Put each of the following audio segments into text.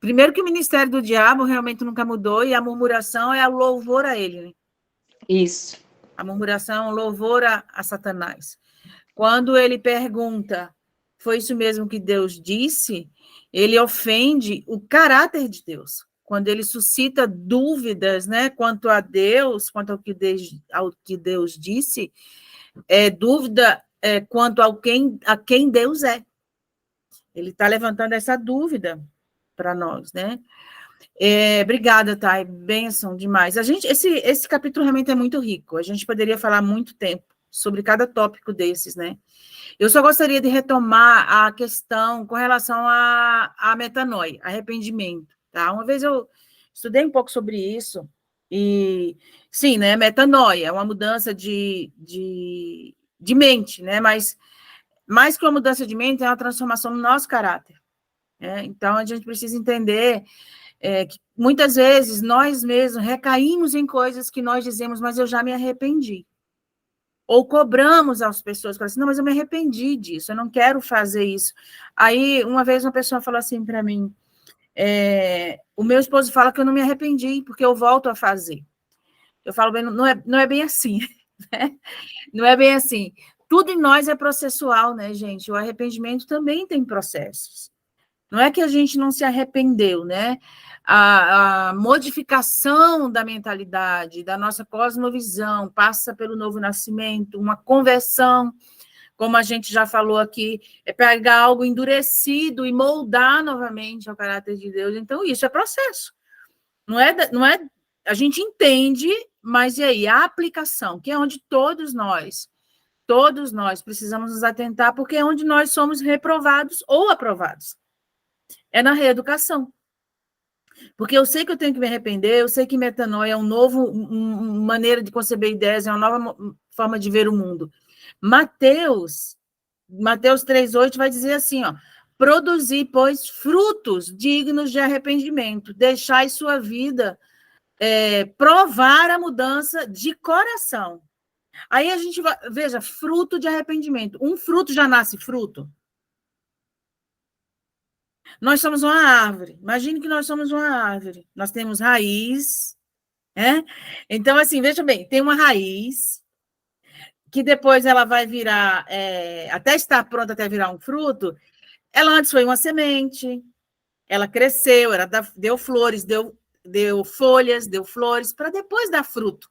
Primeiro que o ministério do diabo realmente nunca mudou, e a murmuração é o louvor a ele, né? Isso. A murmuração é um louvor a Satanás. Quando ele pergunta, foi isso mesmo que Deus disse? Ele ofende o caráter de Deus. Quando ele suscita dúvidas, né, quanto a Deus, quanto ao que Deus disse, dúvida quanto a quem Deus é. Ele está levantando essa dúvida para nós, né? Obrigada, Thay, bênção demais. Esse capítulo realmente é muito rico, a gente poderia falar muito tempo sobre cada tópico desses, né? Eu só gostaria de retomar a questão com relação à metanoia, arrependimento, tá? Uma vez eu estudei um pouco sobre isso, e sim, né, metanoia é uma mudança de mente, né? Mas mais que uma mudança de mente, é uma transformação no nosso caráter, né? Então, a gente precisa entender que muitas vezes nós mesmos recaímos em coisas que nós dizemos, mas eu já me arrependi. Ou cobramos as pessoas, falam assim, não, mas eu me arrependi disso, eu não quero fazer isso. Aí, uma vez, uma pessoa falou assim para mim, o meu esposo fala que eu não me arrependi, porque eu volto a fazer. Eu falo, bem, não é bem assim, né? Não é bem assim. Tudo em nós é processual, né, gente? O arrependimento também tem processos. Não é que a gente não se arrependeu, né? A modificação da mentalidade, da nossa cosmovisão, passa pelo novo nascimento, uma conversão, como a gente já falou aqui, é pegar algo endurecido e moldar novamente ao caráter de Deus. Então, isso é processo. Não é, a gente entende, mas e aí? A aplicação, que é onde todos nós precisamos nos atentar, porque é onde nós somos reprovados ou aprovados. É na reeducação. Porque eu sei que eu tenho que me arrepender, eu sei que metanoia é uma maneira de conceber ideias, é uma nova forma de ver o mundo. Mateus 3,8 vai dizer assim, ó, produzir, pois, frutos dignos de arrependimento, deixai sua vida provar a mudança de coração. Aí a gente vai, veja, fruto de arrependimento. Um fruto já nasce fruto? Nós somos uma árvore. Imagine que nós somos uma árvore. Nós temos raiz, né? Então, assim, veja bem, tem uma raiz que depois ela vai virar, até estar pronta até virar um fruto. Ela antes foi uma semente, ela cresceu, ela deu flores, deu folhas, deu flores, para depois dar fruto.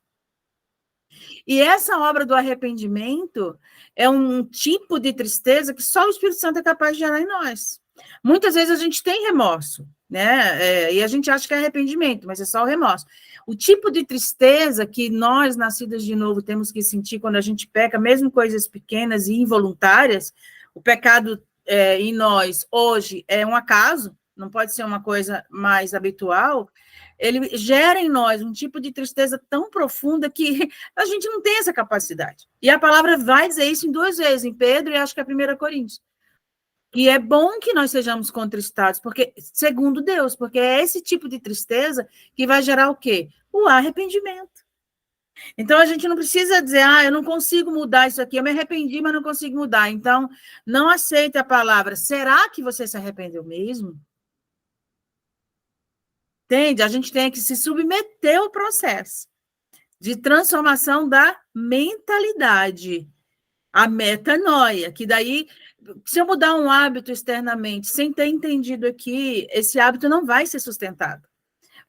E essa obra do arrependimento é um tipo de tristeza que só o Espírito Santo é capaz de gerar em nós. Muitas vezes a gente tem remorso, né? E a gente acha que é arrependimento, mas é só o remorso. O tipo de tristeza que nós, nascidas de novo, temos que sentir quando a gente peca, mesmo coisas pequenas e involuntárias, o pecado em nós hoje é um acaso, não pode ser uma coisa mais habitual, ele gera em nós um tipo de tristeza tão profunda que a gente não tem essa capacidade. E a palavra vai dizer isso em 2 vezes, em Pedro e acho que é 1 Coríntios. E é bom que nós sejamos contristados, porque, segundo Deus, porque é esse tipo de tristeza que vai gerar o quê? O arrependimento. Então, a gente não precisa dizer, eu não consigo mudar isso aqui, eu me arrependi, mas não consigo mudar. Então, não aceite a palavra. Será que você se arrependeu mesmo? Entende? A gente tem que se submeter ao processo de transformação da mentalidade, a metanoia, que daí, se eu mudar um hábito externamente, sem ter entendido aqui, esse hábito não vai ser sustentado.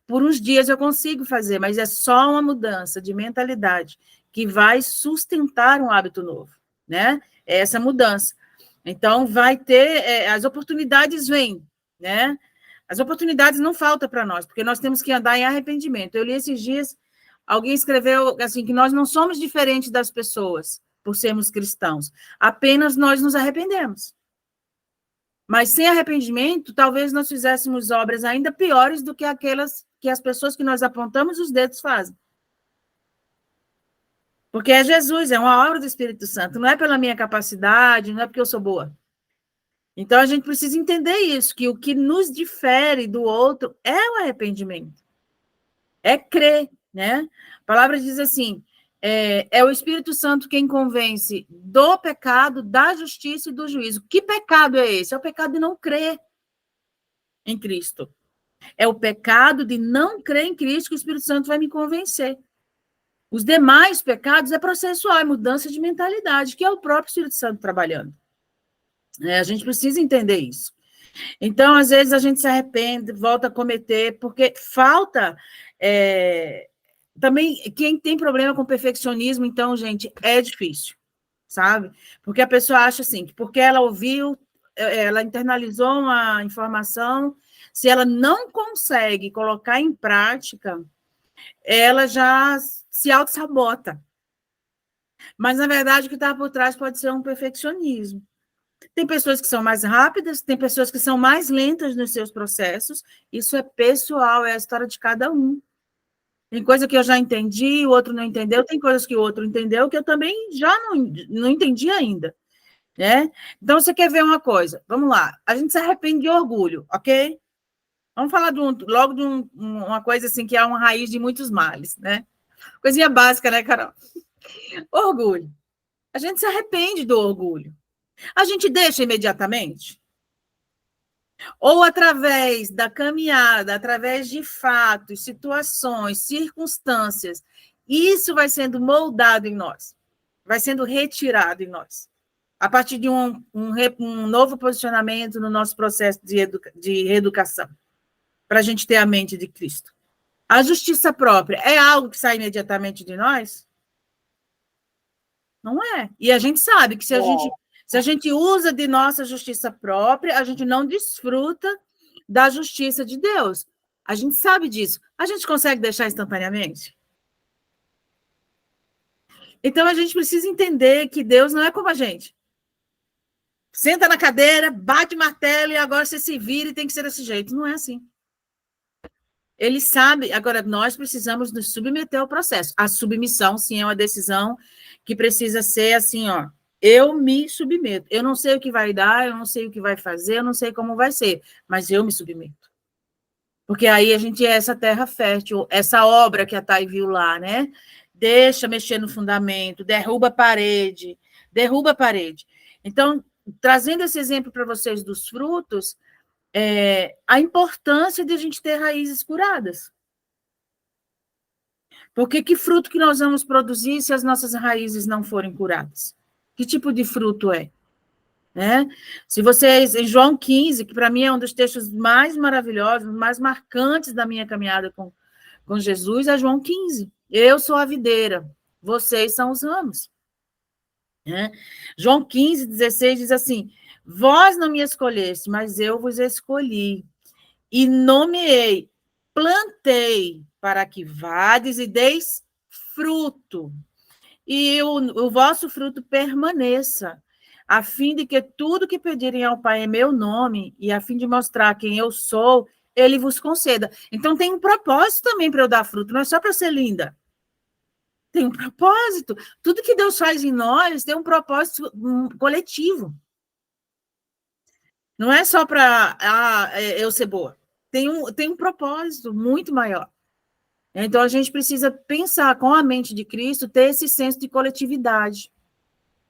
Por uns dias eu consigo fazer, mas é só uma mudança de mentalidade que vai sustentar um hábito novo, né? É essa mudança. Então, vai ter, as oportunidades vêm, né? As oportunidades não faltam para nós, porque nós temos que andar em arrependimento. Eu li esses dias, alguém escreveu assim, que nós não somos diferentes das pessoas por sermos cristãos, apenas nós nos arrependemos. Mas sem arrependimento, talvez nós fizéssemos obras ainda piores do que aquelas que as pessoas que nós apontamos os dedos fazem. Porque é Jesus, é uma obra do Espírito Santo, não é pela minha capacidade, não é porque eu sou boa. Então, a gente precisa entender isso, que o que nos difere do outro é o arrependimento. É crer, né? A palavra diz assim, é o Espírito Santo quem convence do pecado, da justiça e do juízo. Que pecado é esse? É o pecado de não crer. em Cristo. É o pecado de não crer em Cristo que o Espírito Santo vai me convencer. Os demais pecados é processual, é mudança de mentalidade, que é o próprio Espírito Santo trabalhando. A gente precisa entender isso. Então, às vezes, a gente se arrepende, volta a cometer, porque falta... Também, quem tem problema com perfeccionismo, então, gente, é difícil, sabe? Porque a pessoa acha assim, que porque ela ouviu, ela internalizou uma informação, se ela não consegue colocar em prática, ela já se auto-sabota. Mas, na verdade, o que está por trás pode ser um perfeccionismo. Tem pessoas que são mais rápidas, tem pessoas que são mais lentas nos seus processos. Isso é pessoal, é a história de cada um. Tem coisa que eu já entendi, o outro não entendeu, tem coisas que o outro entendeu que eu também já não entendi ainda. Né? Então, você quer ver uma coisa? Vamos lá. A gente se arrepende de orgulho, ok? Vamos falar logo de uma coisa assim que é uma raiz de muitos males, né? Coisinha básica, né, Carol? Orgulho. A gente se arrepende do orgulho. A gente deixa imediatamente? Ou através da caminhada, através de fatos, situações, circunstâncias, isso vai sendo moldado em nós, vai sendo retirado em nós, a partir de um novo posicionamento no nosso processo de reeducação, para a gente ter a mente de Cristo. A justiça própria é algo que sai imediatamente de nós? Não é. E a gente sabe que se a gente usa de nossa justiça própria, a gente não desfruta da justiça de Deus. A gente sabe disso. A gente consegue deixar instantaneamente? Então, a gente precisa entender que Deus não é como a gente. Senta na cadeira, bate martelo e agora você se vira e tem que ser desse jeito. Não é assim. Ele sabe. Agora, nós precisamos nos submeter ao processo. A submissão, sim, é uma decisão que precisa ser assim, ó. Eu me submeto. Eu não sei o que vai dar, eu não sei o que vai fazer, eu não sei como vai ser, mas eu me submeto. Porque aí a gente é essa terra fértil, essa obra que a Thay viu lá, né? Deixa mexer no fundamento, derruba a parede. Então, trazendo esse exemplo para vocês dos frutos, a importância de a gente ter raízes curadas. Porque que fruto que nós vamos produzir se as nossas raízes não forem curadas? Que tipo de fruto é? Né? Se vocês, em João 15, que para mim é um dos textos mais maravilhosos, mais marcantes da minha caminhada com Jesus, é João 15. Eu sou a videira, vocês são os ramos. Né? João 15, 16 diz assim: vós não me escolheste, mas eu vos escolhi e nomeei, plantei para que vades e deis fruto, e o vosso fruto permaneça, a fim de que tudo que pedirem ao Pai em meu nome, e a fim de mostrar quem eu sou, ele vos conceda. Então, tem um propósito também para eu dar fruto, não é só para ser linda. Tem um propósito. Tudo que Deus faz em nós tem um propósito coletivo. Não é só para eu ser boa. Tem um propósito muito maior. Então, a gente precisa pensar com a mente de Cristo, ter esse senso de coletividade.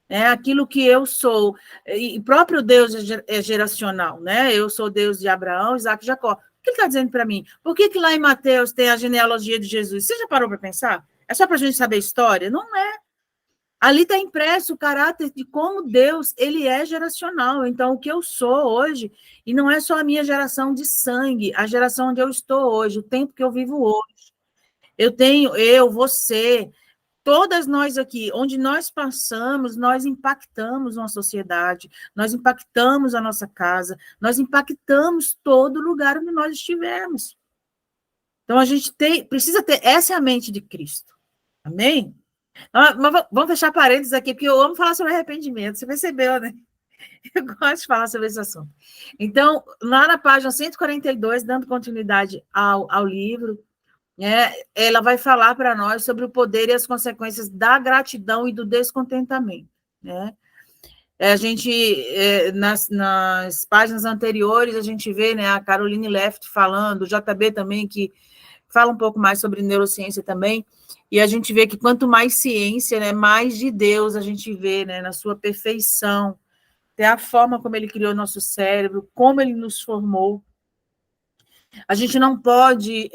Aquilo que eu sou. E próprio Deus é geracional, né? Eu sou Deus de Abraão, Isaac e Jacó. O que ele está dizendo para mim? Por que lá em Mateus tem a genealogia de Jesus? Você já parou para pensar? É só para a gente saber a história? Não é. Ali está impresso o caráter de como Deus ele é geracional. Então, o que eu sou hoje, e não é só a minha geração de sangue, a geração onde eu estou hoje, o tempo que eu vivo hoje. Você, todas nós aqui, onde nós passamos, nós impactamos uma sociedade, nós impactamos a nossa casa, nós impactamos todo lugar onde nós estivermos. Então, a gente precisa ter, essa é a mente de Cristo. Amém? Mas vamos fechar parênteses aqui, porque eu amo falar sobre arrependimento, você percebeu, né? Eu gosto de falar sobre esse assunto. Então, lá na página 142, dando continuidade ao livro, ela vai falar para nós sobre o poder e as consequências da gratidão e do descontentamento. Né? A gente, nas páginas anteriores, a gente vê, né, a Caroline Leff falando, o JB também, que fala um pouco mais sobre neurociência também, e a gente vê que quanto mais ciência, né, mais de Deus a gente vê, né, na sua perfeição, até a forma como ele criou nosso cérebro, como ele nos formou. A gente não pode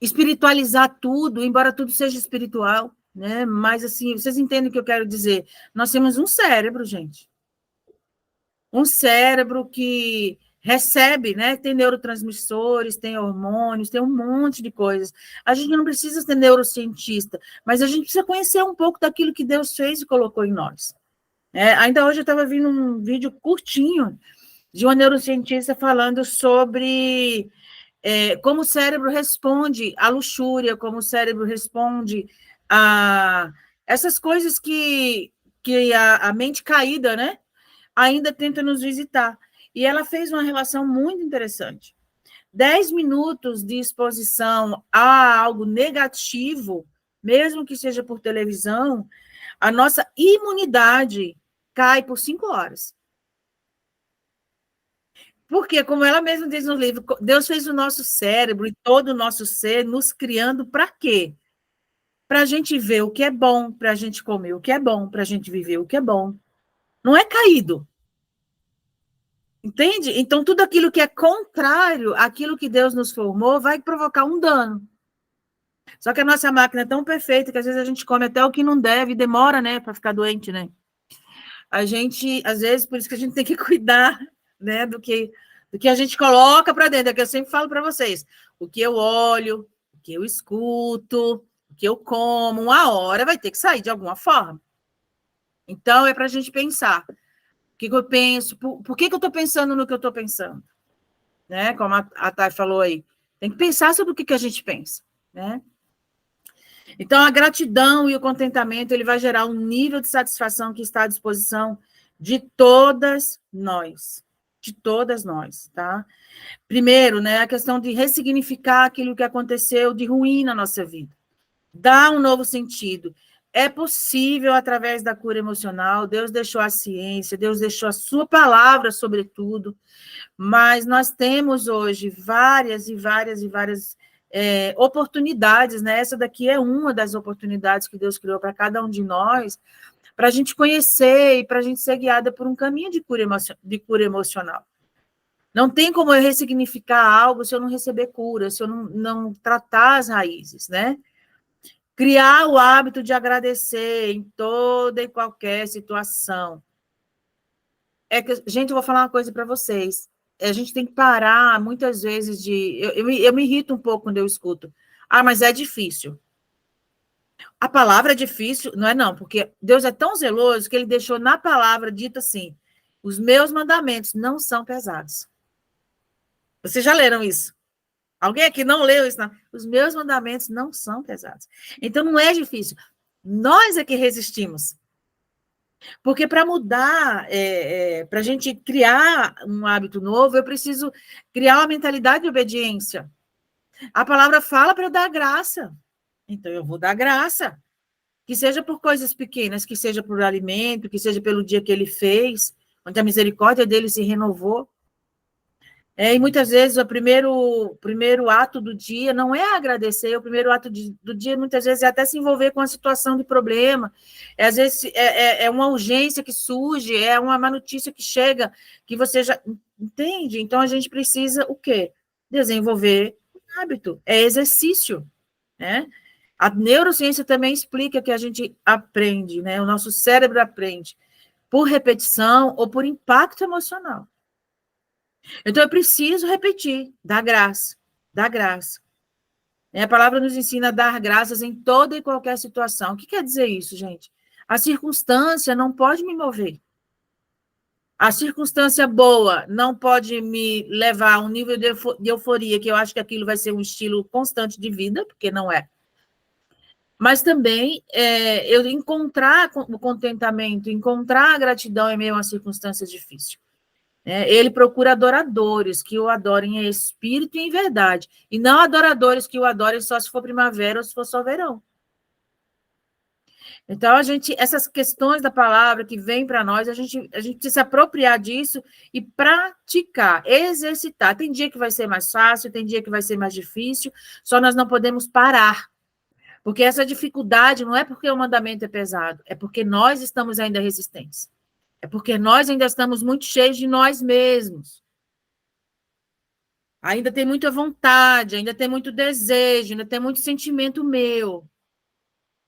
espiritualizar tudo, embora tudo seja espiritual, né? Mas, assim, vocês entendem o que eu quero dizer? Nós temos um cérebro, gente. Um cérebro que recebe, né? Tem neurotransmissores, tem hormônios, tem um monte de coisas. A gente não precisa ser neurocientista, mas a gente precisa conhecer um pouco daquilo que Deus fez e colocou em nós. Ainda hoje eu estava vendo um vídeo curtinho de uma neurocientista falando sobre como o cérebro responde à luxúria, como o cérebro responde a essas coisas que a mente caída, né, ainda tenta nos visitar. E ela fez uma relação muito interessante. 10 minutos de exposição a algo negativo, mesmo que seja por televisão, a nossa imunidade cai por 5 horas. Porque, como ela mesma diz no livro, Deus fez o nosso cérebro e todo o nosso ser nos criando para quê? Para a gente ver o que é bom, para a gente comer o que é bom, para a gente viver o que é bom. Não é caído. Entende? Então, tudo aquilo que é contrário àquilo que Deus nos formou vai provocar um dano. Só que a nossa máquina é tão perfeita que às vezes a gente come até o que não deve e demora, né, para ficar doente, né? A gente, às vezes, por isso que a gente tem que cuidar, né, do que a gente coloca para dentro. É que eu sempre falo para vocês: o que eu olho, o que eu escuto, o que eu como, uma hora vai ter que sair de alguma forma. Então, é para a gente pensar. O que eu penso? Por que eu estou pensando no que eu estou pensando? Né? Como a Thay falou aí. Tem que pensar sobre o que a gente pensa, né? Então, a gratidão e o contentamento, ele vai gerar um nível de satisfação que está à disposição de todas nós. De todas nós, tá? Primeiro, né, a questão de ressignificar aquilo que aconteceu de ruim na nossa vida. Dar um novo sentido. É possível através da cura emocional. Deus deixou a ciência, Deus deixou a sua palavra, sobretudo, mas nós temos hoje várias e várias e várias oportunidades, né? Essa daqui é uma das oportunidades que Deus criou para cada um de nós, para a gente conhecer e para a gente ser guiada por um caminho de cura emocional. Não tem como eu ressignificar algo se eu não receber cura, se eu não tratar as raízes, né? Criar o hábito de agradecer em toda e qualquer situação. Gente, eu vou falar uma coisa para vocês. A gente tem que parar, muitas vezes, de... Eu me irrito um pouco quando eu escuto. Ah, mas é difícil. A palavra é difícil, não é não, porque Deus é tão zeloso que ele deixou na palavra dito assim: os meus mandamentos não são pesados. Vocês já leram isso? Alguém aqui não leu isso? Não? Os meus mandamentos não são pesados. Então, não é difícil. Nós é que resistimos. Porque para mudar, para a gente criar um hábito novo, eu preciso criar uma mentalidade de obediência. A palavra fala para eu dar graça. Então, eu vou dar graça. Que seja por coisas pequenas, que seja por alimento, que seja pelo dia que ele fez, onde a misericórdia dele se renovou. E muitas vezes o primeiro ato do dia não é agradecer, o primeiro ato do dia muitas vezes é até se envolver com a situação de problema, às vezes é uma urgência que surge, é uma má notícia que chega, que você já entende. Então a gente precisa o quê? Desenvolver um hábito, é exercício, né? A neurociência também explica que a gente aprende, né? O nosso cérebro aprende por repetição ou por impacto emocional. Então, eu preciso repetir, dar graça, dar graça. A palavra nos ensina a dar graças em toda e qualquer situação. O que quer dizer isso, gente? A circunstância não pode me mover. A circunstância boa não pode me levar a um nível de euforia, que eu acho que aquilo vai ser um estilo constante de vida, porque não é. Mas também eu encontrar o contentamento, encontrar a gratidão em meio a uma circunstância difícil. Ele procura adoradores que o adorem em espírito e em verdade, e não adoradores que o adorem só se for primavera ou se for só verão. Então, essas questões da palavra que vem para nós, a gente precisa se apropriar disso e praticar, exercitar. Tem dia que vai ser mais fácil, tem dia que vai ser mais difícil, só nós não podemos parar. Porque essa dificuldade não é porque o mandamento é pesado, é porque nós estamos ainda resistentes. É porque nós ainda estamos muito cheios de nós mesmos. Ainda tem muita vontade, ainda tem muito desejo, ainda tem muito sentimento meu.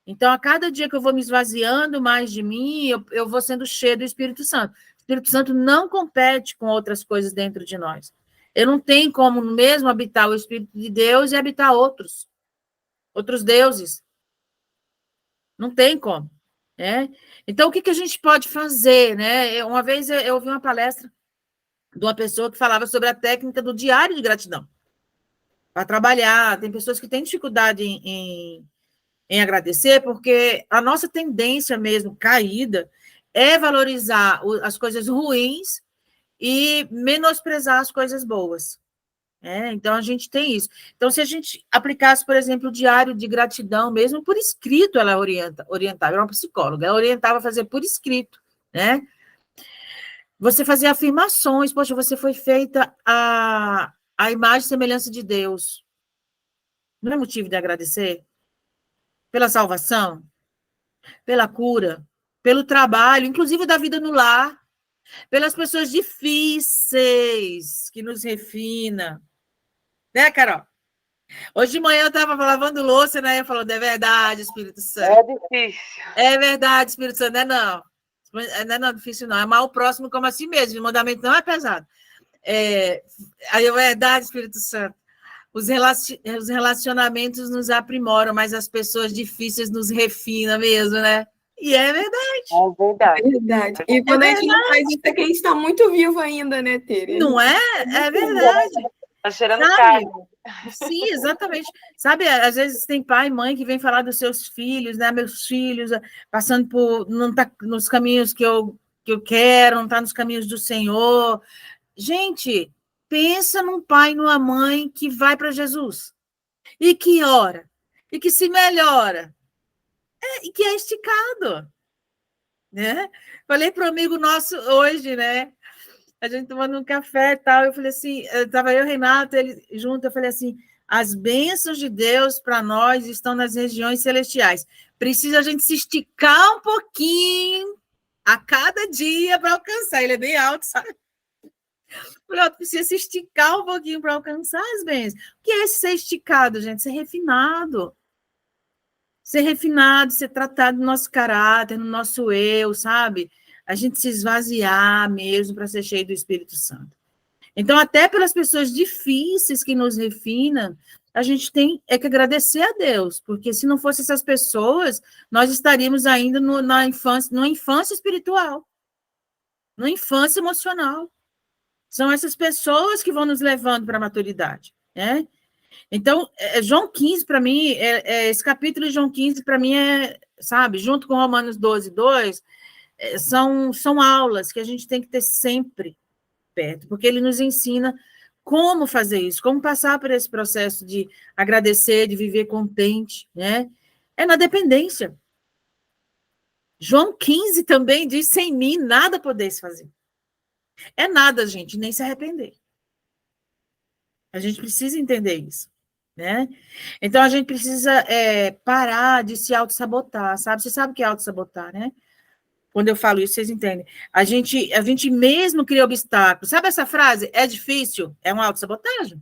Então, a cada dia que eu vou me esvaziando mais de mim, eu vou sendo cheio do Espírito Santo. O Espírito Santo não compete com outras coisas dentro de nós. Eu não tenho como mesmo habitar o Espírito de Deus e habitar outros deuses. Não tem como. Né? Então, o que a gente pode fazer? Né? Uma vez eu ouvi uma palestra de uma pessoa que falava sobre a técnica do diário de gratidão. Para trabalhar, tem pessoas que têm dificuldade em agradecer, porque a nossa tendência mesmo, caída, é valorizar as coisas ruins e menosprezar as coisas boas. Então, a gente tem isso. Então, se a gente aplicasse, por exemplo, o diário de gratidão, mesmo por escrito, ela orientava, era uma psicóloga, ela orientava a fazer por escrito, né? Você fazia afirmações, poxa, você foi feita a imagem e semelhança de Deus. Não é motivo de agradecer? Pela salvação, pela cura, pelo trabalho, inclusive da vida no lar, pelas pessoas difíceis que nos refina. Né, Carol? Hoje de manhã eu estava lavando louça, né? Eu falando, é verdade, Espírito Santo. É difícil. É verdade, Espírito Santo, não é não. Não é não, difícil não. É amar o próximo como a si mesmo. O mandamento não é pesado. Aí é verdade, Espírito Santo. Os relacionamentos nos aprimoram, mas as pessoas difíceis nos refinam mesmo, né? E é verdade. É verdade. É verdade. E quando a gente não faz isso, é que a gente está muito vivo ainda, né, Tere? Não é? É verdade. Tá cheirando Sabe? carne. Sim, exatamente. Sabe, às vezes tem pai e mãe que vem falar dos seus filhos, né? Meus filhos passando por... não tá nos caminhos que eu quero, não está nos caminhos do Senhor. Gente, pensa num pai e numa mãe que vai para Jesus e que ora, e que se melhora, e que é esticado, né? Falei para um amigo nosso hoje, né? A gente tomando um café e tal, eu falei assim, estava eu, Renato, ele junto, eu falei assim, as bênçãos de Deus para nós estão nas regiões celestiais. Precisa a gente se esticar um pouquinho a cada dia para alcançar. Ele é bem alto, sabe? Falei, precisa se esticar um pouquinho para alcançar as bênçãos. O que é ser esticado, gente? Ser refinado. Ser refinado, ser tratado no nosso caráter, no nosso eu, sabe? A gente se esvaziar mesmo para ser cheio do Espírito Santo. Então, até pelas pessoas difíceis que nos refinam, a gente tem que agradecer a Deus, porque se não fossem essas pessoas, nós estaríamos ainda numa infância espiritual, numa infância emocional. São essas pessoas que vão nos levando para a maturidade, né? Então, João 15, para mim, esse capítulo de João 15, para mim, sabe, junto com Romanos 12, 2, são aulas que a gente tem que ter sempre perto, porque ele nos ensina como fazer isso, como passar por esse processo de agradecer, de viver contente, né? É na dependência. João 15 também diz, sem mim nada podeis fazer. É nada, gente, nem se arrepender. A gente precisa entender isso, né? Então, a gente precisa parar de se auto-sabotar, sabe? Você sabe o que é auto-sabotar, né? Quando eu falo isso, vocês entendem. A gente mesmo cria obstáculos. Sabe essa frase? É difícil? É uma autossabotagem.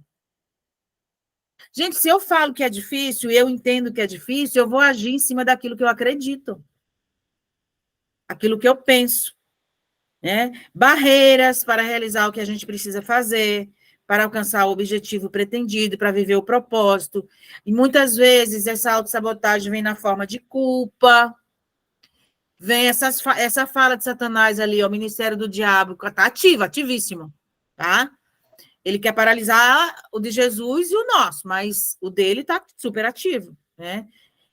Gente, se eu falo que é difícil, eu entendo que é difícil, eu vou agir em cima daquilo que eu acredito. Aquilo que eu penso. Né? Barreiras para realizar o que a gente precisa fazer, para alcançar o objetivo pretendido, para viver o propósito. E muitas vezes essa autossabotagem vem na forma de culpa, vem essa fala de Satanás ali, o ministério do diabo, está ativíssimo, tá? Ele quer paralisar o de Jesus e o nosso, mas o dele está super ativo, né?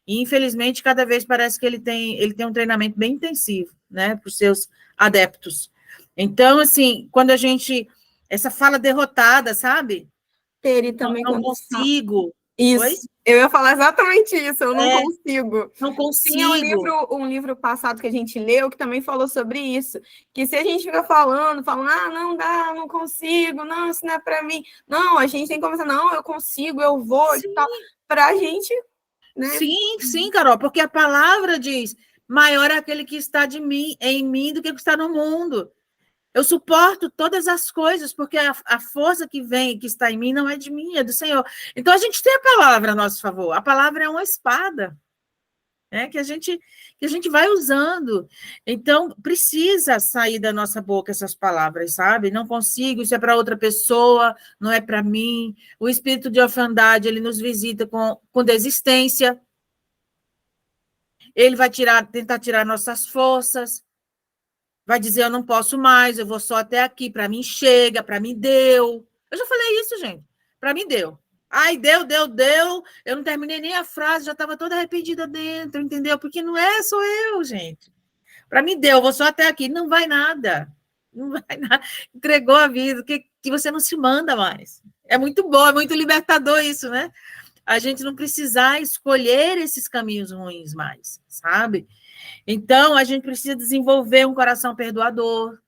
E, infelizmente, cada vez parece que ele tem um treinamento bem intensivo, né, para os seus adeptos. Então, assim, quando a gente... Essa fala derrotada, sabe? Tere também Não consigo. Isso. Oi? Eu ia falar exatamente isso, eu não consigo. Não consigo. Tinha um livro passado que a gente leu que também falou sobre isso, que se a gente fica falando, não dá, não consigo, não, isso não é para mim. Não, a gente tem que começar, não, eu consigo, eu vou, e tal, para a gente, né? Sim, Carol, porque a palavra diz, maior é aquele que está em mim do que o que está no mundo. Eu suporto todas as coisas, porque a força que vem, que está em mim, não é de mim, é do Senhor. Então, a gente tem a palavra a nosso favor. A palavra é uma espada, né, que a gente vai usando. Então, precisa sair da nossa boca essas palavras, sabe? Não consigo, isso é para outra pessoa, não é para mim. O espírito de orfandade, ele nos visita com desistência. Ele vai tentar tirar nossas forças. Vai dizer, eu não posso mais, eu vou só até aqui, para mim chega, para mim deu. Eu já falei isso, gente, para mim deu. Ai, deu, eu não terminei nem a frase, já estava toda arrependida dentro, entendeu? Porque não é só eu, gente. Para mim deu, eu vou só até aqui, não vai nada. Não vai nada. Entregou a vida, que você não se manda mais. É muito bom, é muito libertador isso, né? A gente não precisar escolher esses caminhos ruins mais, sabe? Então, a gente precisa desenvolver um coração perdoador,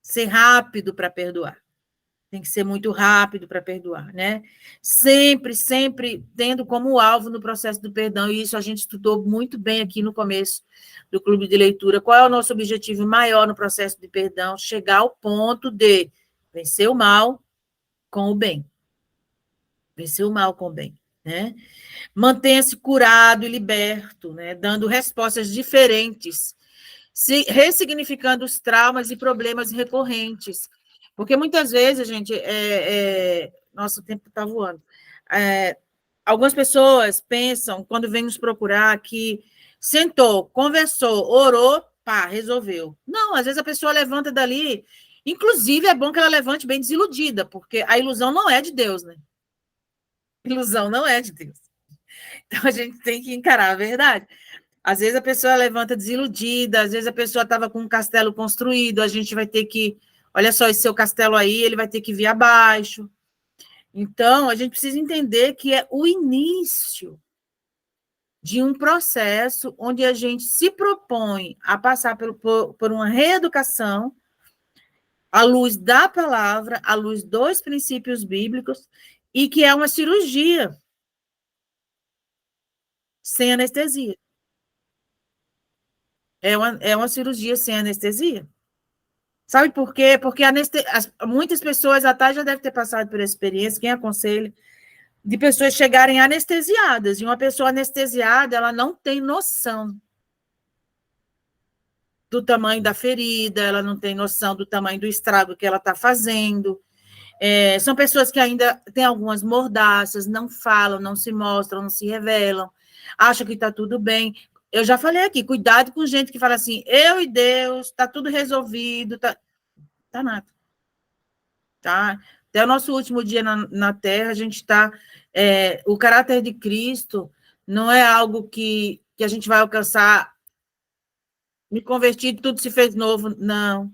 ser rápido para perdoar. Tem que ser muito rápido para perdoar, né? Sempre, sempre tendo como alvo no processo do perdão, e isso a gente estudou muito bem aqui no começo do clube de leitura. Qual é o nosso objetivo maior no processo de perdão? Chegar ao ponto de vencer o mal com o bem. Vencer o mal com o bem, né? Mantenha-se curado e liberto, né? Dando respostas diferentes, ressignificando os traumas e problemas recorrentes. Porque muitas vezes, gente, nosso tempo está voando. Algumas pessoas pensam, quando vêm nos procurar, que sentou, conversou, orou, pá, resolveu. Não, às vezes a pessoa levanta dali, inclusive é bom que ela levante bem desiludida, porque a ilusão não é de Deus, né? Ilusão não é de Deus. Então, a gente tem que encarar a verdade. Às vezes, a pessoa levanta desiludida, às vezes, a pessoa estava com um castelo construído, a gente vai ter que... Olha só, esse seu castelo aí, ele vai ter que vir abaixo. Então, a gente precisa entender que é o início de um processo onde a gente se propõe a passar por uma reeducação à luz da palavra, à luz dos princípios bíblicos, e que é uma cirurgia sem anestesia. É uma cirurgia sem anestesia. Sabe por quê? Porque muitas pessoas até já devem ter passado por essa experiência, quem aconselha, de pessoas chegarem anestesiadas. E uma pessoa anestesiada, ela não tem noção do tamanho da ferida, ela não tem noção do tamanho do estrago que ela está fazendo. São pessoas que ainda têm algumas mordaças, não falam, não se mostram, não se revelam, acham que está tudo bem. Eu já falei aqui, cuidado com gente que fala assim, eu e Deus, está tudo resolvido, tá nada. Tá? Até o nosso último dia na Terra, a gente está... o caráter de Cristo não é algo que a gente vai alcançar, me converti, tudo se fez novo, não.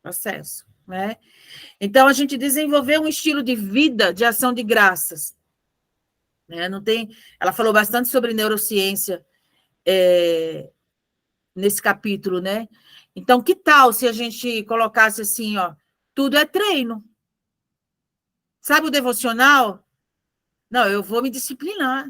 Processo, né? Então, a gente desenvolveu um estilo de vida de ação de graças. Né? Não tem... Ela falou bastante sobre neurociência nesse capítulo, né? Então, que tal se a gente colocasse assim, ó, tudo é treino. Sabe o devocional? Não, eu vou me disciplinar.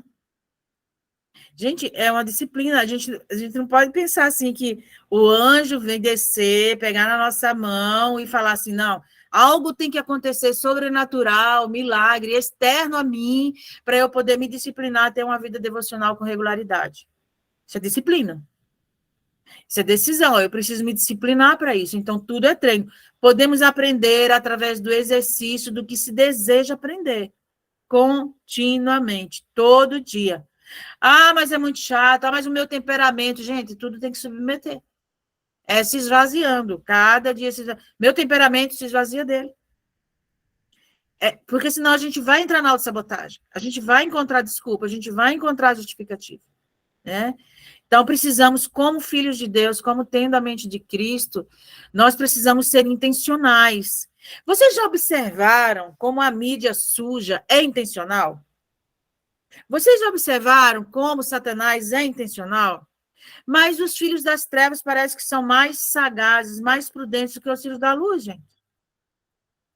Gente, é uma disciplina. A gente não pode pensar assim que o anjo vem descer, pegar na nossa mão e falar assim, não, algo tem que acontecer sobrenatural, milagre, externo a mim, para eu poder me disciplinar, ter uma vida devocional com regularidade. Isso é disciplina. Isso é decisão. Eu preciso me disciplinar para isso. Então, tudo é treino. Podemos aprender através do exercício do que se deseja aprender. Continuamente, todo dia. Ah, mas é muito chato. Ah, mas o meu temperamento... Gente, tudo tem que submeter. É se esvaziando. Cada dia se esvazia. Meu temperamento se esvazia dele. Porque senão a gente vai entrar na autossabotagem. A gente vai encontrar desculpa, a gente vai encontrar justificativa. Né? Então, precisamos, como filhos de Deus, como tendo a mente de Cristo, nós precisamos ser intencionais. Vocês já observaram como a mídia suja é intencional? Vocês já observaram como Satanás é intencional? Mas os filhos das trevas parece que são mais sagazes, mais prudentes do que os filhos da luz, gente.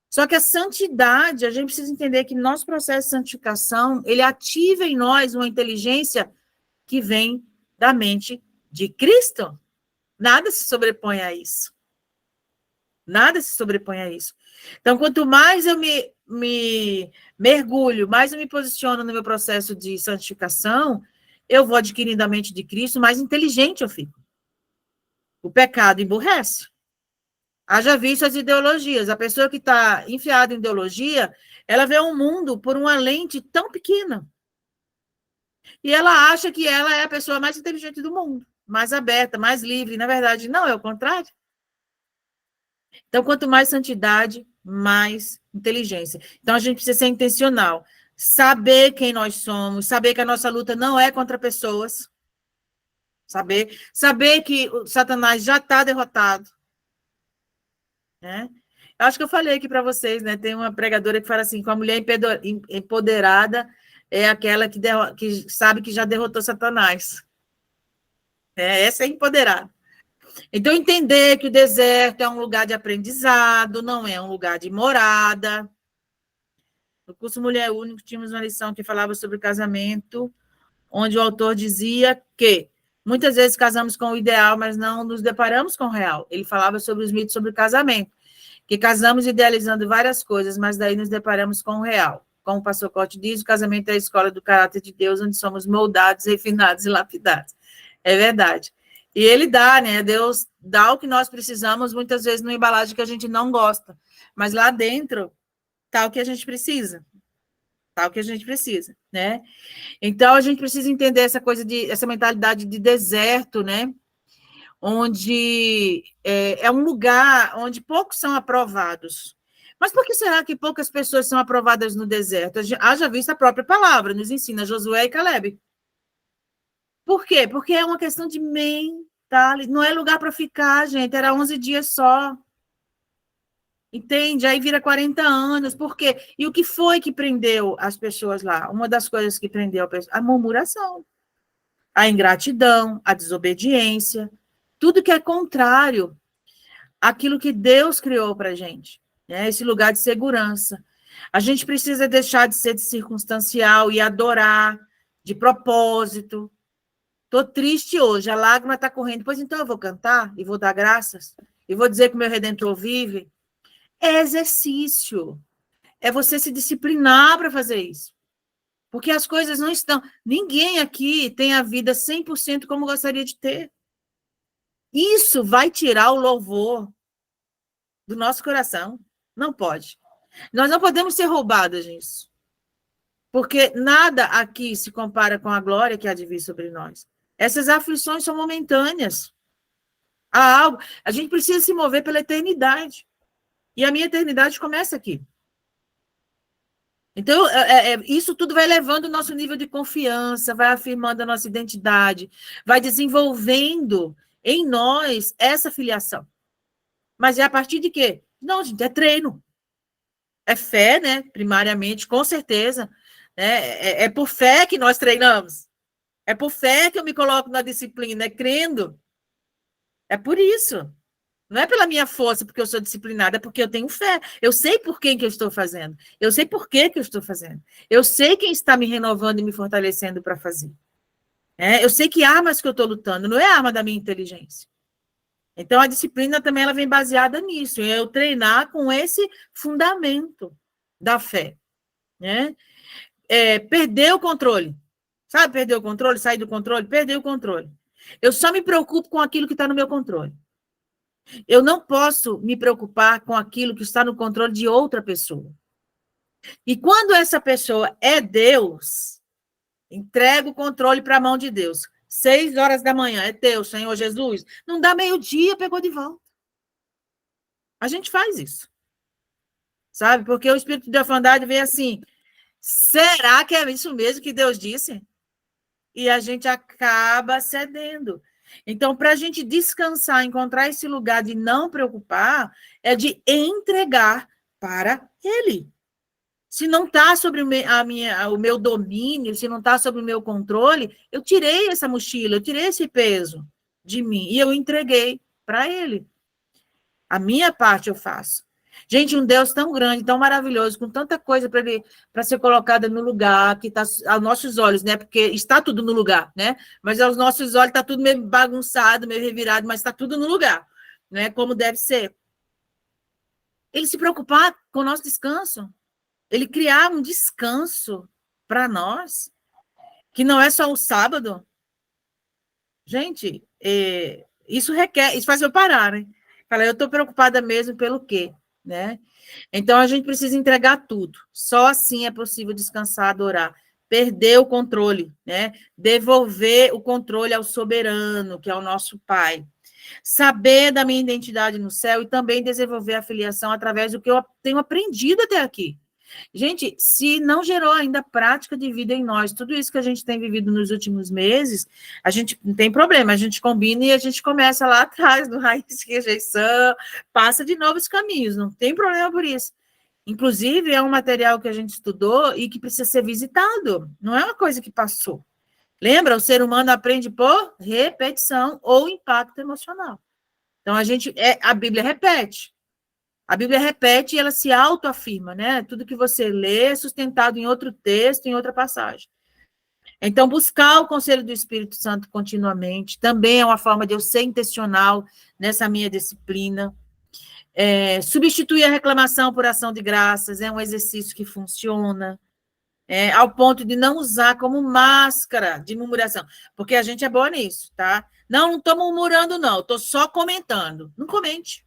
Só que a santidade, a gente precisa entender que nosso processo de santificação, ele ativa em nós uma inteligência que vem da mente de Cristo. Nada se sobrepõe a isso. Nada se sobrepõe a isso. Então, quanto mais eu me mergulho, mais eu me posiciono no meu processo de santificação, eu vou adquirindo a mente de Cristo, mais inteligente eu fico. O pecado emburrece. Haja visto as ideologias. A pessoa que está enfiada em ideologia, ela vê o mundo por uma lente tão pequena. E ela acha que ela é a pessoa mais inteligente do mundo, mais aberta, mais livre. Na verdade, não, é o contrário. Então, quanto mais santidade, mais inteligência. Então, a gente precisa ser intencional. Saber quem nós somos, saber que a nossa luta não é contra pessoas. Saber que o Satanás já está derrotado. Né? Eu acho que eu falei aqui para vocês, né? Tem uma pregadora que fala assim, que a mulher empoderada é aquela que sabe que já derrotou Satanás. Essa é empoderada. Então, entender que o deserto é um lugar de aprendizado, não é um lugar de morada. No curso Mulher Única, tínhamos uma lição que falava sobre casamento, onde o autor dizia que muitas vezes casamos com o ideal, mas não nos deparamos com o real. Ele falava sobre os mitos sobre o casamento, que casamos idealizando várias coisas, mas daí nos deparamos com o real. Como o pastor Cote diz, o casamento é a escola do caráter de Deus, onde somos moldados, refinados e lapidados. É verdade. E ele dá, né? Deus dá o que nós precisamos, muitas vezes numa embalagem que a gente não gosta. Mas lá dentro está o que a gente precisa. Está o que a gente precisa, né? Então, a gente precisa entender essa mentalidade de deserto, né? Onde é um lugar onde poucos são aprovados. Mas por que será que poucas pessoas são aprovadas no deserto? Haja visto a própria palavra, nos ensina Josué e Caleb. Por quê? Porque é uma questão de mentalidade. Não é lugar para ficar, gente. Era 11 dias só. Entende? Aí vira 40 anos. Por quê? E o que foi que prendeu as pessoas lá? Uma das coisas que prendeu a murmuração, a ingratidão, a desobediência, tudo que é contrário àquilo que Deus criou para a gente. Né? Esse lugar de segurança. A gente precisa deixar de ser de circunstancial e adorar de propósito. Estou triste hoje, a lágrima está correndo. Pois então eu vou cantar e vou dar graças e vou dizer que o meu Redentor vive. É exercício. É você se disciplinar para fazer isso. Porque as coisas não estão... Ninguém aqui tem a vida 100% como gostaria de ter. Isso vai tirar o louvor do nosso coração. Não pode. Nós não podemos ser roubadas disso. Porque nada aqui se compara com a glória que há de vir sobre nós. Essas aflições são momentâneas. Há algo. A gente precisa se mover pela eternidade. E a minha eternidade começa aqui. Então, isso tudo vai levando o nosso nível de confiança, vai afirmando a nossa identidade, vai desenvolvendo em nós essa filiação. Mas é a partir de quê? Não, gente, é treino. É fé, né? Primariamente, com certeza. Né? É por fé que nós treinamos. É por fé que eu me coloco na disciplina, é crendo. É por isso. Não é pela minha força, porque eu sou disciplinada, é porque eu tenho fé. Eu sei por quem que eu estou fazendo. Eu sei por que eu estou fazendo. Eu sei quem está me renovando e me fortalecendo para fazer. Eu sei que armas que eu estou lutando, não é a arma da minha inteligência. Então, a disciplina também ela vem baseada nisso. Eu treinar com esse fundamento da fé. Né? Perder o controle. Sabe perder o controle? Sair do controle? Perder o controle. Eu só me preocupo com aquilo que está no meu controle. Eu não posso me preocupar com aquilo que está no controle de outra pessoa. E quando essa pessoa é Deus, entrega o controle para a mão de Deus. 6 horas da manhã, é teu, Senhor Jesus. Não dá meio-dia, pegou de volta. A gente faz isso. Sabe? Porque o espírito de orfandade vem assim, será que é isso mesmo que Deus disse? E a gente acaba cedendo. Então, para a gente descansar, encontrar esse lugar de não preocupar, é de entregar para Ele. Se não está sobre o meu domínio, se não está sobre o meu controle, eu tirei essa mochila, eu tirei esse peso de mim e eu entreguei para Ele. A minha parte eu faço. Gente, um Deus tão grande, tão maravilhoso, com tanta coisa para ser colocada no lugar, que está aos nossos olhos, né? Porque está tudo no lugar, né? Mas aos nossos olhos está tudo meio bagunçado, meio revirado, mas está tudo no lugar, né? Como deve ser. Ele se preocupar com o nosso descanso. Ele criar um descanso para nós, que não é só o sábado. Gente, isso faz eu parar, né? Falar, eu estou preocupada mesmo pelo quê, né? Então, a gente precisa entregar tudo. Só assim é possível descansar, adorar. Perder o controle, né? Devolver o controle ao soberano, que é o nosso Pai. Saber da minha identidade no céu e também desenvolver a filiação através do que eu tenho aprendido até aqui. Gente, se não gerou ainda prática de vida em nós, tudo isso que a gente tem vivido nos últimos meses, a gente não tem problema, a gente combina e a gente começa lá atrás, no raiz de rejeição, passa de novos caminhos, não tem problema por isso. Inclusive, é um material que a gente estudou e que precisa ser visitado, não é uma coisa que passou. Lembra? O ser humano aprende por repetição ou impacto emocional. Então, a Bíblia repete. A Bíblia repete e ela se autoafirma, né? Tudo que você lê é sustentado em outro texto, em outra passagem. Então, buscar o conselho do Espírito Santo continuamente também é uma forma de eu ser intencional nessa minha disciplina. Substituir a reclamação por ação de graças é um exercício que funciona. Ao ponto de não usar como máscara de murmuração, porque a gente é boa nisso, tá? Não estou murmurando, não, estou só comentando. Não comente.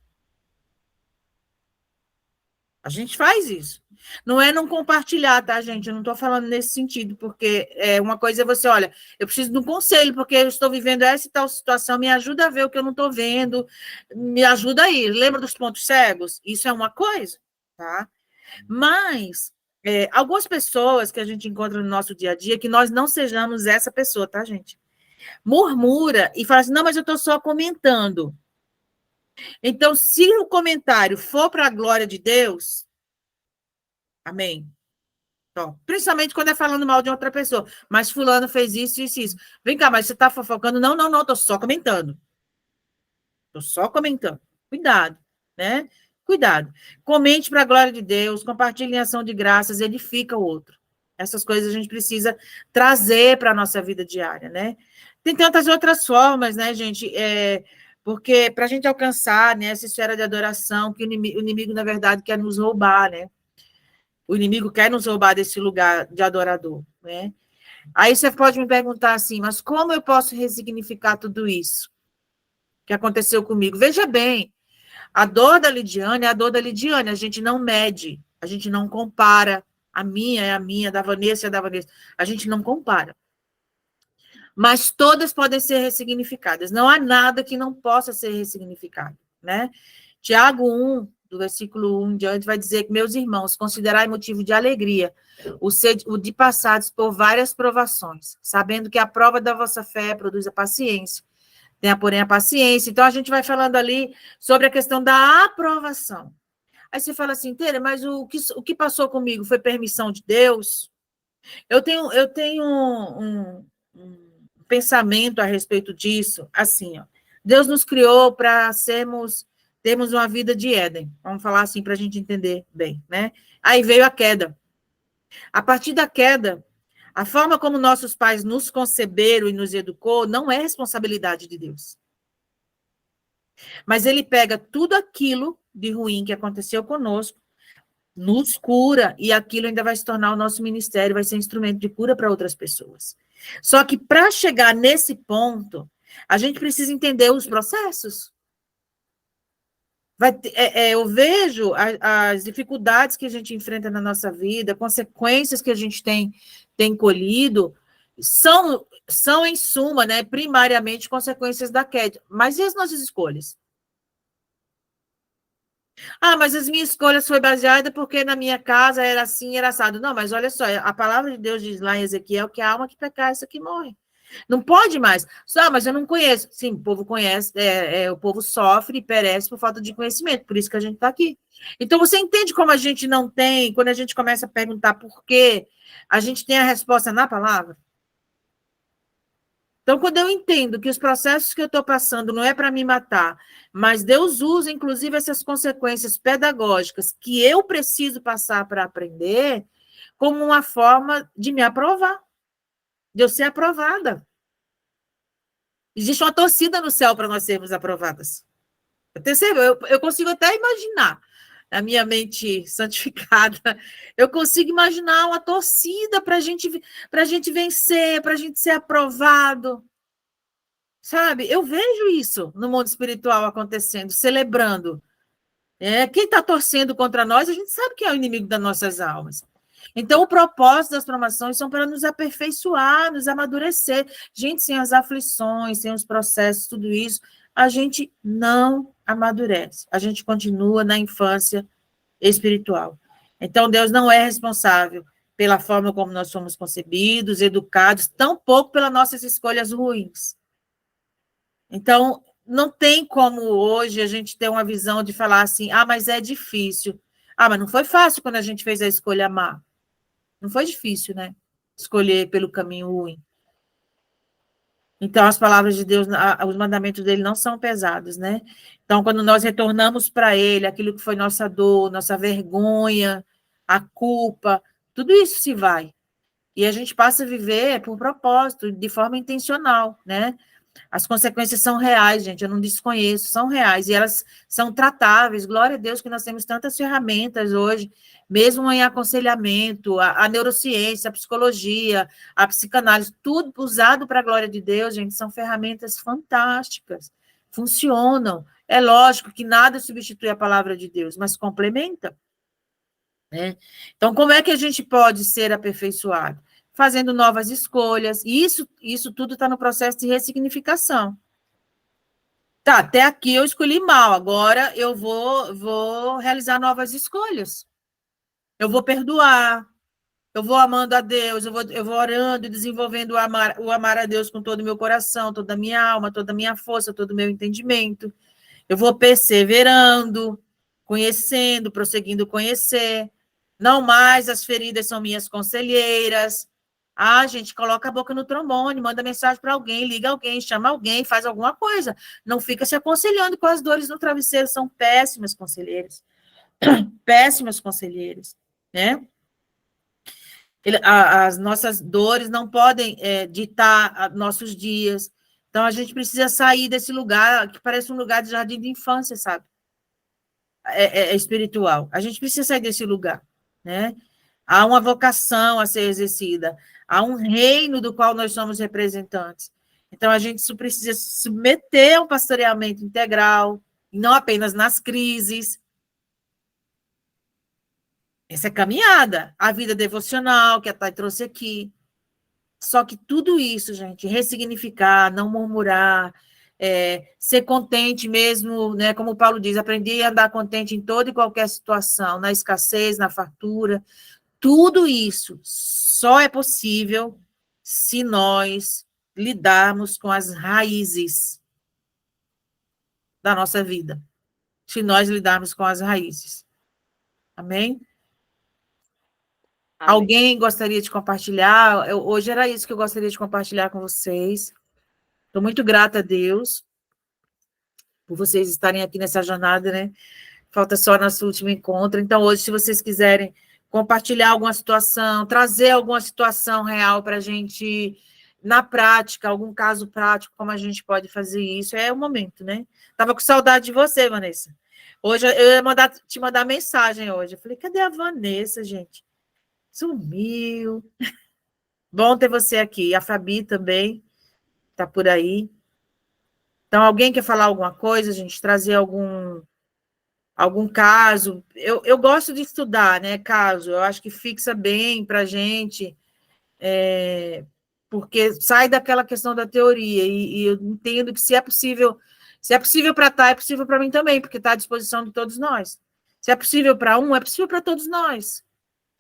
A gente faz isso. Não é não compartilhar, tá, gente? Eu não estou falando nesse sentido, porque uma coisa é você, olha, eu preciso de um conselho, porque eu estou vivendo essa e tal situação, me ajuda a ver o que eu não estou vendo, me ajuda aí. Lembra dos pontos cegos? Isso é uma coisa, tá? Mas algumas pessoas que a gente encontra no nosso dia a dia, que nós não sejamos essa pessoa, tá, gente? Murmura e fala assim, não, mas eu estou só comentando. Então, se o comentário for para a glória de Deus, amém. Então, principalmente quando é falando mal de outra pessoa. Mas fulano fez isso, isso, isso. Vem cá, mas você está fofocando? Não, não, não, estou só comentando. Estou só comentando. Cuidado, né? Cuidado. Comente para a glória de Deus, compartilhe em ação de graças, edifica o outro. Essas coisas a gente precisa trazer para a nossa vida diária, né? Tem tantas outras formas, né, gente? Porque para a gente alcançar, né, essa esfera de adoração, que o inimigo, na verdade, quer nos roubar, né? O inimigo quer nos roubar desse lugar de adorador, né? Aí você pode me perguntar assim, mas como eu posso ressignificar tudo isso que aconteceu comigo? Veja bem, a dor da Lidiane é a dor da Lidiane, a gente não mede, a gente não compara. A minha é a minha, da Vanessa é a da Vanessa. A gente não compara. Mas todas podem ser ressignificadas. Não há nada que não possa ser ressignificado, né? Tiago 1, do versículo 1 em diante, vai dizer que, meus irmãos, considerai motivo de alegria o de passados por várias provações, sabendo que a prova da vossa fé produz a paciência. Tenha, porém, a paciência. Então, a gente vai falando ali sobre a questão da aprovação. Aí você fala assim, Tere, mas o que passou comigo foi permissão de Deus? Eu tenho um pensamento a respeito disso, assim, ó. Deus nos criou para termos uma vida de Éden. Vamos falar assim para a gente entender bem, né? Aí veio a queda. A partir da queda, a forma como nossos pais nos conceberam e nos educou não é responsabilidade de Deus. Mas ele pega tudo aquilo de ruim que aconteceu conosco, nos cura, e aquilo ainda vai se tornar o nosso ministério, vai ser instrumento de cura para outras pessoas. Só que para chegar nesse ponto, a gente precisa entender os processos. Eu vejo as dificuldades que a gente enfrenta na nossa vida, consequências que a gente tem colhido, são em suma, né, primariamente, consequências da queda. Mas e as nossas escolhas? Ah, mas as minhas escolhas foram baseadas porque na minha casa era assim, era assado. Não, mas olha só, a palavra de Deus diz lá em Ezequiel que a alma que pecar é essa que morre. Não pode mais. Só, mas eu não conheço. Sim, o povo conhece, o povo sofre e perece por falta de conhecimento, por isso que a gente está aqui. Então, você entende como a gente não tem, quando a gente começa a perguntar por quê, a gente tem a resposta na palavra? Então, quando eu entendo que os processos que eu estou passando não é para me matar, mas Deus usa, inclusive, essas consequências pedagógicas que eu preciso passar para aprender, como uma forma de me aprovar, de eu ser aprovada. Existe uma torcida no céu para nós sermos aprovadas. Eu consigo até imaginar. na minha mente santificada, eu consigo imaginar uma torcida para a gente vencer, para a gente ser aprovado. Sabe? Eu vejo isso no mundo espiritual acontecendo, celebrando. Quem está torcendo contra nós, a gente sabe que é o inimigo das nossas almas. Então, o propósito das promoções são para nos aperfeiçoar, nos amadurecer. Gente, sem as aflições, sem os processos, tudo isso, a gente não amadurece. A gente continua na infância espiritual. Então, Deus não é responsável pela forma como nós somos concebidos, educados, tampouco pelas nossas escolhas ruins. Então, não tem como hoje a gente ter uma visão de falar assim, mas é difícil. Mas não foi fácil quando a gente fez a escolha má. Não foi difícil, né? Escolher pelo caminho ruim. Então, as palavras de Deus, os mandamentos dele não são pesados, né? Então, quando nós retornamos para ele, aquilo que foi nossa dor, nossa vergonha, a culpa, tudo isso se vai. E a gente passa a viver por propósito, de forma intencional, né? As consequências são reais, gente, eu não desconheço, são reais, e elas são tratáveis. Glória a Deus que nós temos tantas ferramentas hoje, mesmo em aconselhamento, a neurociência, a psicologia, a psicanálise, tudo usado para a glória de Deus, gente, são ferramentas fantásticas, funcionam. É lógico que nada substitui a palavra de Deus, mas complementa. Né? Então, como é que a gente pode ser aperfeiçoado? Fazendo novas escolhas, e isso tudo está no processo de ressignificação. Tá, até aqui eu escolhi mal, agora eu vou realizar novas escolhas. Eu vou perdoar, eu vou amando a Deus, eu vou orando e desenvolvendo o amar a Deus com todo o meu coração, toda a minha alma, toda a minha força, todo o meu entendimento. Eu vou perseverando, conhecendo, prosseguindo conhecer. Não mais as feridas são minhas conselheiras. Gente, coloca a boca no trombone, manda mensagem para alguém, liga alguém, chama alguém, faz alguma coisa. Não fica se aconselhando com as dores no travesseiro, são péssimas conselheiras. Péssimas conselheiras, né? As nossas dores não podem ditar nossos dias. Então, a gente precisa sair desse lugar, que parece um lugar de jardim de infância, sabe? Espiritual. A gente precisa sair desse lugar, né? Há uma vocação a ser exercida, há um reino do qual nós somos representantes. Então, a gente precisa se submeter a um pastoreamento integral, não apenas nas crises. Essa é caminhada, a vida devocional, que a Thay trouxe aqui. Só que tudo isso, gente, ressignificar, não murmurar, ser contente mesmo, né? Como o Paulo diz, aprender a andar contente em toda e qualquer situação, na escassez, na fartura. Tudo isso só é possível se nós lidarmos com as raízes da nossa vida. Se nós lidarmos com as raízes. Amém? Amém. Alguém gostaria de compartilhar? Hoje era isso que eu gostaria de compartilhar com vocês. Estou muito grata a Deus por vocês estarem aqui nessa jornada, né? Falta só nosso último encontro. Então, hoje, se vocês quiserem compartilhar alguma situação, trazer alguma situação real para a gente, na prática, algum caso prático, como a gente pode fazer isso, é o momento, né? Estava com saudade de você, Vanessa. Hoje, eu ia te mandar mensagem hoje. Eu falei, cadê a Vanessa, gente? Sumiu. Bom ter você aqui. A Fabi também está por aí. Então, alguém quer falar alguma coisa, gente? Trazer algum caso? Eu gosto de estudar, né? Caso. Eu acho que fixa bem para a gente, porque sai daquela questão da teoria. E eu entendo que se é possível para Thay, é possível para mim também, porque está à disposição de todos nós. Se é possível para um, é possível para todos nós.